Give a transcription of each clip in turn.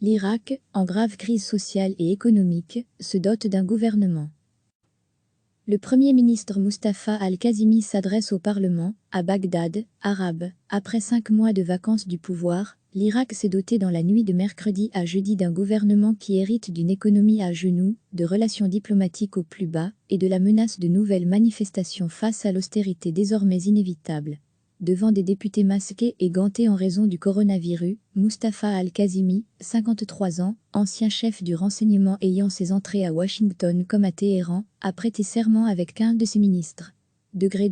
L'Irak, en grave crise sociale et économique, se dote d'un gouvernement. Le Premier ministre Mustafa al-Kazimi s'adresse au Parlement, à Bagdad, arabe. Après 5 mois de vacances du pouvoir, l'Irak s'est doté dans la nuit de mercredi à jeudi d'un gouvernement qui hérite d'une économie à genoux, de relations diplomatiques au plus bas, et de la menace de nouvelles manifestations face à l'austérité désormais inévitable. Devant des députés masqués et gantés en raison du coronavirus, Mustafa al-Kazimi, 53 ans, ancien chef du renseignement ayant ses entrées à Washington comme à Téhéran, a prêté serment avec 15 de ses ministres. Degré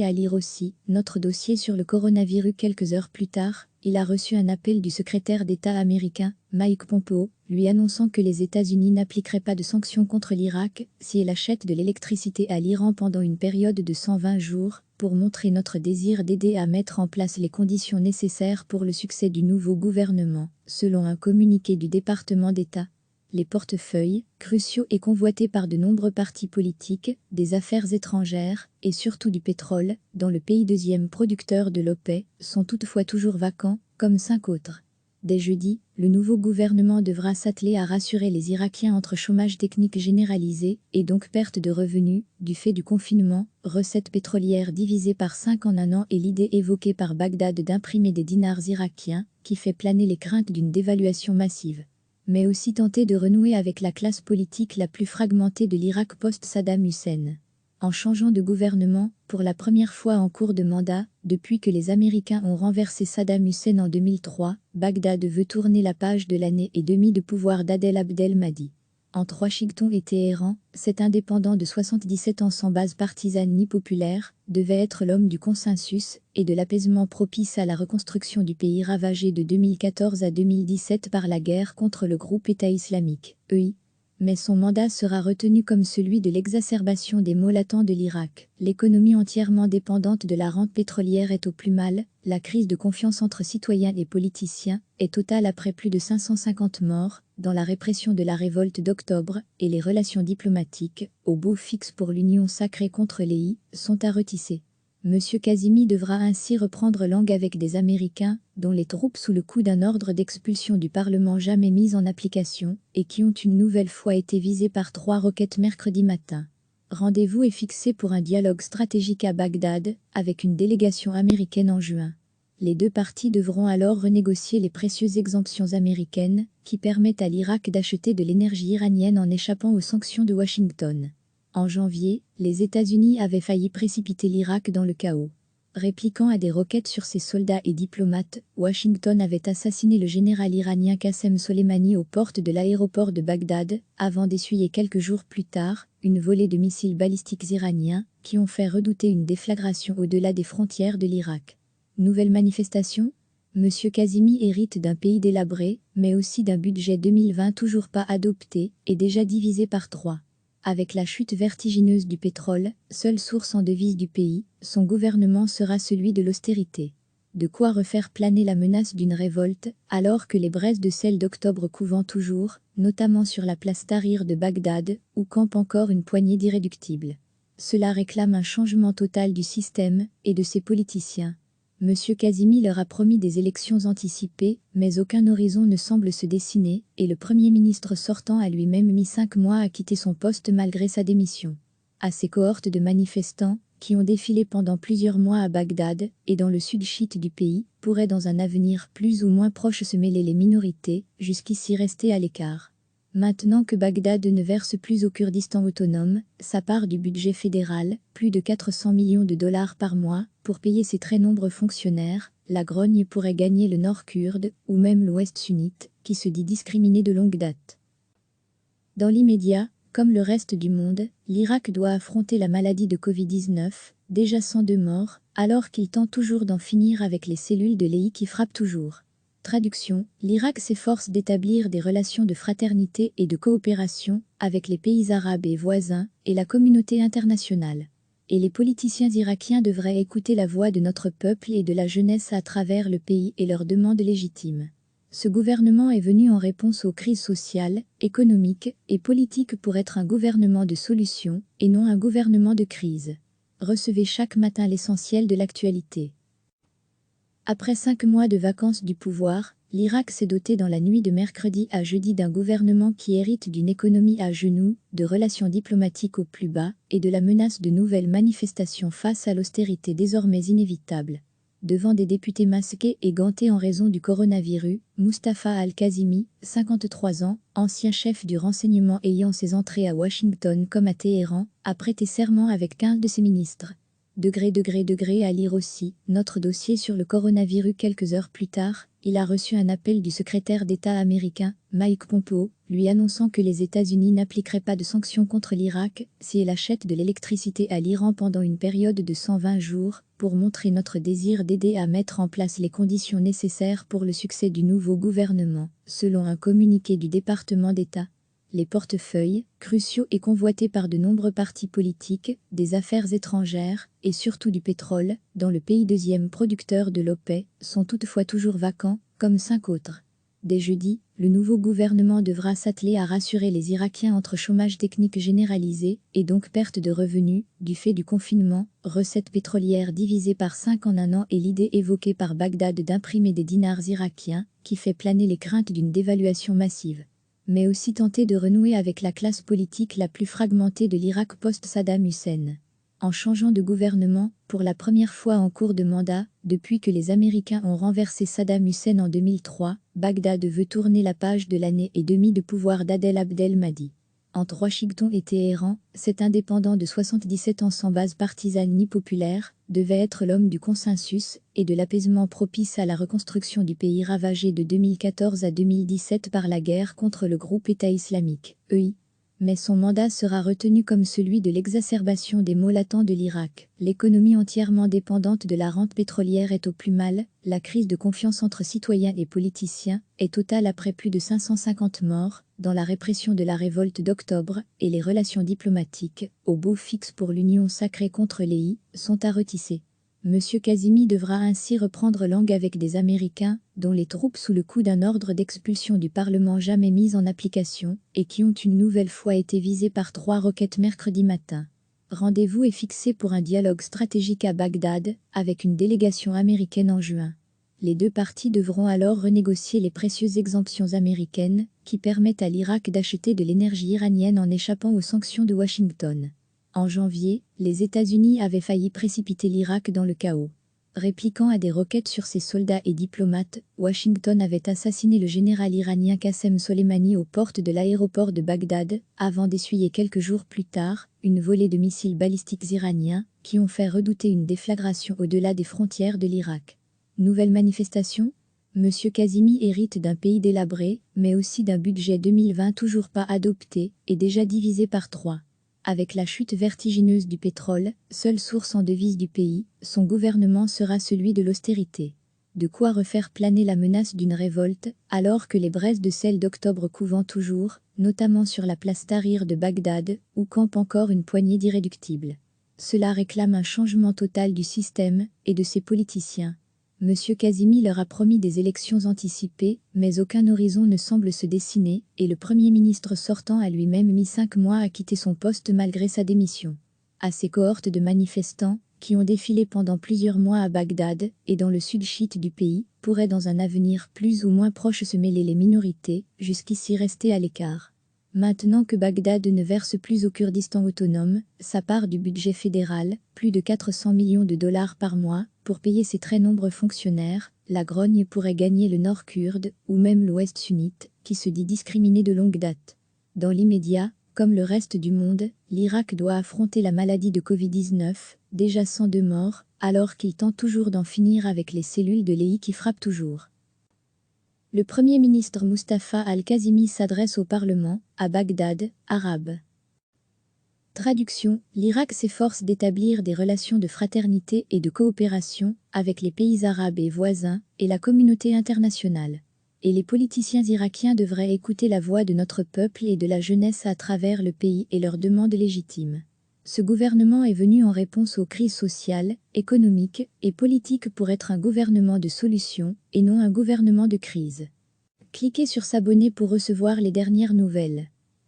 à lire aussi, notre dossier sur le coronavirus. Quelques heures plus tard, il a reçu un appel du secrétaire d'État américain, Mike Pompeo, lui annonçant que les États-Unis n'appliqueraient pas de sanctions contre l'Irak si elle achète de l'électricité à l'Iran pendant une période de 120 jours, pour montrer notre désir d'aider à mettre en place les conditions nécessaires pour le succès du nouveau gouvernement, selon un communiqué du département d'État. Les portefeuilles, cruciaux et convoités par de nombreux partis politiques, des affaires étrangères, et surtout du pétrole, dont le pays deuxième producteur de l'OPEP, sont toutefois toujours vacants, comme 5 autres. Dès jeudi, le nouveau gouvernement devra s'atteler à rassurer les Irakiens entre chômage technique généralisé et donc perte de revenus, du fait du confinement, recettes pétrolières divisées par 5 en un an et l'idée évoquée par Bagdad d'imprimer des dinars irakiens, qui fait planer les craintes d'une dévaluation massive. Mais aussi tenter de renouer avec la classe politique la plus fragmentée de l'Irak post-Saddam Hussein. En changeant de gouvernement, pour la première fois en cours de mandat, depuis que les Américains ont renversé Saddam Hussein en 2003, Bagdad veut tourner la page de l'année et demie de pouvoir d'Adel Abdel Mahdi. Entre Washington et Téhéran, cet indépendant de 77 ans sans base partisane ni populaire, devait être l'homme du consensus et de l'apaisement propice à la reconstruction du pays ravagé de 2014 à 2017 par la guerre contre le groupe État islamique, EI. Mais son mandat sera retenu comme celui de l'exacerbation des maux latents de l'Irak. L'économie entièrement dépendante de la rente pétrolière est au plus mal, la crise de confiance entre citoyens et politiciens est totale après plus de 550 morts, dans la répression de la révolte d'octobre, et les relations diplomatiques, au beau fixe pour l'union sacrée contre l'EI, sont à retisser. M. Kazimi devra ainsi reprendre langue avec des Américains, dont les troupes sous le coup d'un ordre d'expulsion du Parlement jamais mis en application, et qui ont une nouvelle fois été visés par 3 roquettes mercredi matin. Rendez-vous est fixé pour un dialogue stratégique à Bagdad, avec une délégation américaine en juin. Les 2 parties devront alors renégocier les précieuses exemptions américaines, qui permettent à l'Irak d'acheter de l'énergie iranienne en échappant aux sanctions de Washington. En janvier, les États-Unis avaient failli précipiter l'Irak dans le chaos. Répliquant à des roquettes sur ses soldats et diplomates, Washington avait assassiné le général iranien Qassem Soleimani aux portes de l'aéroport de Bagdad, avant d'essuyer quelques jours plus tard une volée de missiles balistiques iraniens, qui ont fait redouter une déflagration au-delà des frontières de l'Irak. Nouvelle manifestation ? M. Kazimi hérite d'un pays délabré, mais aussi d'un budget 2020 toujours pas adopté, et déjà divisé par 3. Avec la chute vertigineuse du pétrole, seule source en devises du pays, son gouvernement sera celui de l'austérité. De quoi refaire planer la menace d'une révolte, alors que les braises de sel d'octobre couvent toujours, notamment sur la place Tahrir de Bagdad, où campe encore une poignée d'irréductibles. Cela réclame un changement total du système et de ses politiciens. M. Kazimi leur a promis des élections anticipées, mais aucun horizon ne semble se dessiner, et le Premier ministre sortant a lui-même mis 5 mois à quitter son poste malgré sa démission. À ces cohortes de manifestants, qui ont défilé pendant plusieurs mois à Bagdad et dans le sud chiite du pays, pourraient dans un avenir plus ou moins proche se mêler les minorités, jusqu'ici restées à l'écart. Maintenant que Bagdad ne verse plus au Kurdistan autonome sa part du budget fédéral, plus de 400 millions de dollars par mois, pour payer ses très nombreux fonctionnaires, la grogne pourrait gagner le nord kurde, ou même l'ouest sunnite, qui se dit discriminé de longue date. Dans l'immédiat, comme le reste du monde, l'Irak doit affronter la maladie de Covid-19, déjà 102 morts, alors qu'il tente toujours d'en finir avec les cellules de l'EI qui frappent toujours. Traduction, l'Irak s'efforce d'établir des relations de fraternité et de coopération avec les pays arabes et voisins et la communauté internationale. Et les politiciens irakiens devraient écouter la voix de notre peuple et de la jeunesse à travers le pays et leurs demandes légitimes. Ce gouvernement est venu en réponse aux crises sociales, économiques et politiques pour être un gouvernement de solutions et non un gouvernement de crise. Recevez chaque matin l'essentiel de l'actualité. Après 5 mois de vacances du pouvoir, L'Irak s'est doté dans la nuit de mercredi à jeudi d'un gouvernement qui hérite d'une économie à genoux, de relations diplomatiques au plus bas et de la menace de nouvelles manifestations face à l'austérité désormais inévitable. Devant des députés masqués et gantés en raison du coronavirus, Mustafa Al-Kazimi, 53 ans, ancien chef du renseignement ayant ses entrées à Washington comme à Téhéran, a prêté serment avec 15 de ses ministres. À lire aussi, notre dossier sur le coronavirus quelques heures plus tard, il a reçu un appel du secrétaire d'État américain, Mike Pompeo, lui annonçant que les États-Unis n'appliqueraient pas de sanctions contre l'Irak si elle achète de l'électricité à l'Iran pendant une période de 120 jours, pour montrer notre désir d'aider à mettre en place les conditions nécessaires pour le succès du nouveau gouvernement, selon un communiqué du département d'État. Les portefeuilles, cruciaux et convoités par de nombreux partis politiques, des affaires étrangères, et surtout du pétrole, dans le pays deuxième producteur de l'OPEP, sont toutefois toujours vacants, comme 5 autres. Dès jeudi, le nouveau gouvernement devra s'atteler à rassurer les Irakiens entre chômage technique généralisé, et donc perte de revenus, du fait du confinement, recettes pétrolières divisées par 5 en un an et l'idée évoquée par Bagdad d'imprimer des dinars irakiens, qui fait planer les craintes d'une dévaluation massive. Mais aussi tenter de renouer avec la classe politique la plus fragmentée de l'Irak post-Saddam Hussein. En changeant de gouvernement, pour la première fois en cours de mandat, depuis que les Américains ont renversé Saddam Hussein en 2003, Bagdad veut tourner la page de l'année et demie de pouvoir d'Adel Abdel Mahdi. Entre Washington et Téhéran, cet indépendant de 77 ans sans base partisane ni populaire, devait être l'homme du consensus et de l'apaisement propice à la reconstruction du pays ravagé de 2014 à 2017 par la guerre contre le groupe État islamique, EI. Mais son mandat sera retenu comme celui de l'exacerbation des maux latents de l'Irak. L'économie entièrement dépendante de la rente pétrolière est au plus mal, la crise de confiance entre citoyens et politiciens est totale après plus de 550 morts, dans la répression de la révolte d'octobre, et les relations diplomatiques, au beau fixe pour l'union sacrée contre l'EI, sont à retisser. Monsieur Kazimi devra ainsi reprendre langue avec des Américains, dont les troupes sous le coup d'un ordre d'expulsion du Parlement jamais mis en application, et qui ont une nouvelle fois été visés par 3 roquettes mercredi matin. Rendez-vous est fixé pour un dialogue stratégique à Bagdad, avec une délégation américaine en juin. Les deux parties devront alors renégocier les précieuses exemptions américaines, qui permettent à l'Irak d'acheter de l'énergie iranienne en échappant aux sanctions de Washington. En janvier, les États-Unis avaient failli précipiter l'Irak dans le chaos. Répliquant à des roquettes sur ses soldats et diplomates, Washington avait assassiné le général iranien Qassem Soleimani aux portes de l'aéroport de Bagdad, avant d'essuyer quelques jours plus tard une volée de missiles balistiques iraniens, qui ont fait redouter une déflagration au-delà des frontières de l'Irak. Nouvelle manifestation ? Monsieur Kazimi hérite d'un pays délabré, mais aussi d'un budget 2020 toujours pas adopté, et déjà divisé par 3. Avec la chute vertigineuse du pétrole, seule source en devises du pays, son gouvernement sera celui de l'austérité. De quoi refaire planer la menace d'une révolte, alors que les braises de sel d'octobre couvent toujours, notamment sur la place Tahrir de Bagdad, où campe encore une poignée d'irréductibles. Cela réclame un changement total du système et de ses politiciens. Monsieur Kazimi leur a promis des élections anticipées, mais aucun horizon ne semble se dessiner, et le Premier ministre sortant a lui-même mis 5 mois à quitter son poste malgré sa démission. À ces cohortes de manifestants, qui ont défilé pendant plusieurs mois à Bagdad et dans le sud chiite du pays, pourraient dans un avenir plus ou moins proche se mêler les minorités, jusqu'ici restées à l'écart. Maintenant que Bagdad ne verse plus au Kurdistan autonome sa part du budget fédéral, plus de 400 millions de dollars par mois, pour payer ses très nombreux fonctionnaires, la grogne pourrait gagner le nord kurde, ou même l'ouest sunnite, qui se dit discriminé de longue date. Dans l'immédiat, comme le reste du monde, l'Irak doit affronter la maladie de Covid-19, déjà 102 morts, alors qu'il tente toujours d'en finir avec les cellules de l'EI qui frappent toujours. Le Premier ministre Mustafa Al-Kazimi s'adresse au Parlement, à Bagdad, arabe. Traduction, l'Irak s'efforce d'établir des relations de fraternité et de coopération avec les pays arabes et voisins et la communauté internationale. Et les politiciens irakiens devraient écouter la voix de notre peuple et de la jeunesse à travers le pays et leurs demandes légitimes. Ce gouvernement est venu en réponse aux crises sociales, économiques et politiques pour être un gouvernement de solutions et non un gouvernement de crise. Cliquez sur s'abonner pour recevoir les dernières nouvelles.